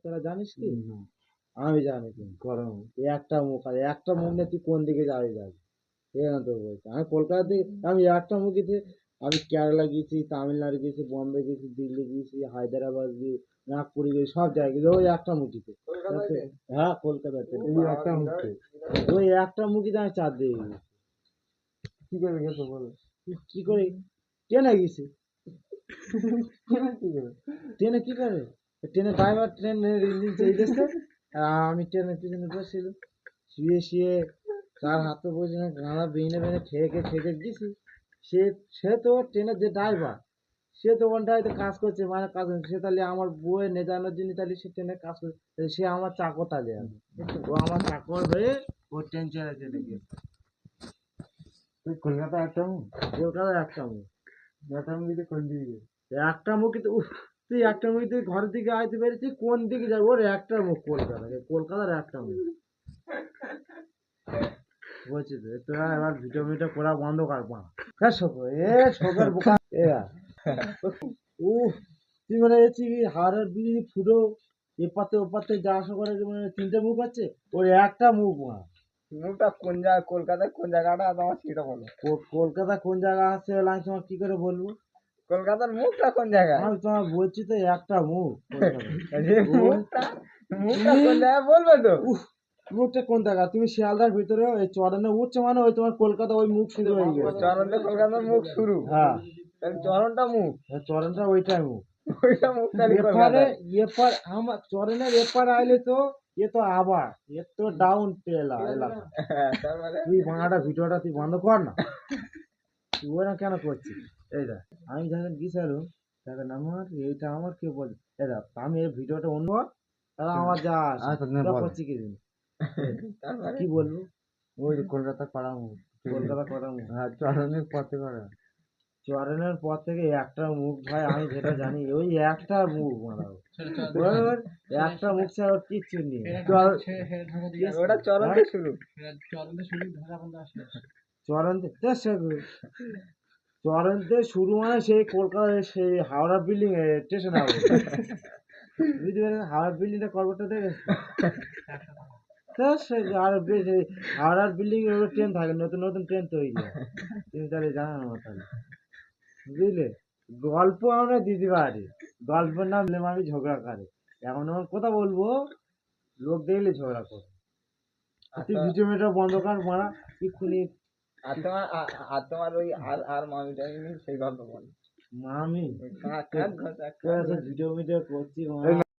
তোরা জানিস কি? আমি জানি কি গরম একটা মুখ আর একটা মুখ নিয়ে তুই কোন দিকে যাবি যাবি তো বলছি আমি কলকাতা থেকে আমি একটা মুখিতে আমি কেরালা গেছি তামিলনাড়ু গেছি বম্বে গেছি দিল্লি গেছি হায়দ্রাবাদ গেছি নাগপুরে গেছি সব জায়গায় গেছি ওই একটা মুখিতে হ্যাঁ কলকাতাতে একটা মুখে ওই একটা মুখিতে আমি 4 দিকে গেছি কি করে গেছো বলো? কি করে ট্রেনে গেছি কি করে? ট্রেনে কি করে ট্রেনে ড্রাইভার ট্রেনের ইঞ্জিন চেয়েছে আর আমি ট্রেনের পিছনে বসেছিলাম শুয়ে শুয়ে তার হাতে বসে গাঁদা বেনে বেনে ঠেকে ঠেকে গেছি সে সে তো ট্রেনের যে ড্রাইভার সে তো ওখানটায় হয়তো কাজ করছে মানে কাজ করছে সে তাহলে আমার বউয়ের নেজানোর জন্য তাহলে সে ট্রেনে কাজ করছে তাহলে সে আমার চাকর তাহলে আমি ও আমার চাকর হয়ে ও ট্রেন চলে চলে গেছে তুই কলকাতা একটা মুখ কলকাতার একটা মুখ একটা মুখে কোন দিকে গেছে? একটা মুখে তো উফ তুই একটা মুখ তুই ঘরের দিকে আইতে পারি তুই কোন দিকে যাবি ওর একটা মুখ কলকাতার একটা মুখ বলছি তো তোরা এবার ভিডিও করা বন্ধ কর পা হ্যাঁ শোকর শোকের বোকা উফ তুই মানে হচ্ছে কি হাড়ের বিড়ি ফুটো এপাতে ওপাতে যা আসা করে মানে 3টে মুখ আছে ওর একটা মুখ মা মুখটা কোন জায়গা কলকাতার কোন জায়গাটা তোমার সেটা বলো। কলকাতা কোন জায়গা আছে আমি তোমার কি করে বলবো কলকাতার মুখটা কোন জায়গায়? আমি তোমার বলছি তো একটা মুখ মুখটা মুখটা কোন জায়গায় বলবে তো? উফ মুখটা কোন জায়গা তুমি শিয়ালদার ভিতরে ওই চরণে উঠছে মানে ওই তোমার কলকাতা ওই মুখ শুরু হয়ে গেছে চরণটা কলকাতার মুখ শুরু। হ্যাঁ চরণটা মুখ চরণটা ওইটাই মুখ ওইটা মুখটা এপারে এপার আমার চরণের এপার আইলে তো এ তো আবার এর তো ডাউন এলাকা তার মানে তুই বাংলাটা ভিডিওটা তুই বন্ধ কর না তুই ওরা কেন করছিস এই দেখ আমি যখন গিয়েছিলাম দেখেন আমার এইটা আমার কে বলে এই দেখ আমি এই ভিডিওটা অন্য তাহলে আমার যা করছি কি তার মানে কি বলবো ওই কলকাতা পাড়া মুখ কলকাতা করা মুখ হ্যাঁ চরণের পথে করা চরণের পর থেকে একটা মুখ ভাই আমি যেটা জানি ওই একটা মুখ মারাও একটা মুখ ছাড়া ওর কিচ্ছু নেই ওটা চরণে শুরু। চরণতে শুরু মানে সেই কলকাতায় সেই হাওড়া বিল্ডিং স্টেশন হবে বুঝতে পারলেন হাওড়া বিল্ডিংটা করবোটা দেখেছি আর বেশি হাওড়ার বিল্ডিং এ ট্রেন থাকে নতুন নতুন ট্রেন তৈরি হয় তুমি তাহলে জানো না তাহলে বুঝলে গল্প আমরা দিতে পারি গল্পের নাম নিলাম আমি ঝগড়া করে এখন আমার কথা বলবো লোক দেখলে ঝগড়া করে তুই ভিডিও মিডিও বন্ধ কর মারা এক্ষুনি আর তোমার ওই আর মামিটা সেই গল্প বল। মামি কাক ঘষা ভিডিও মিডিও করছি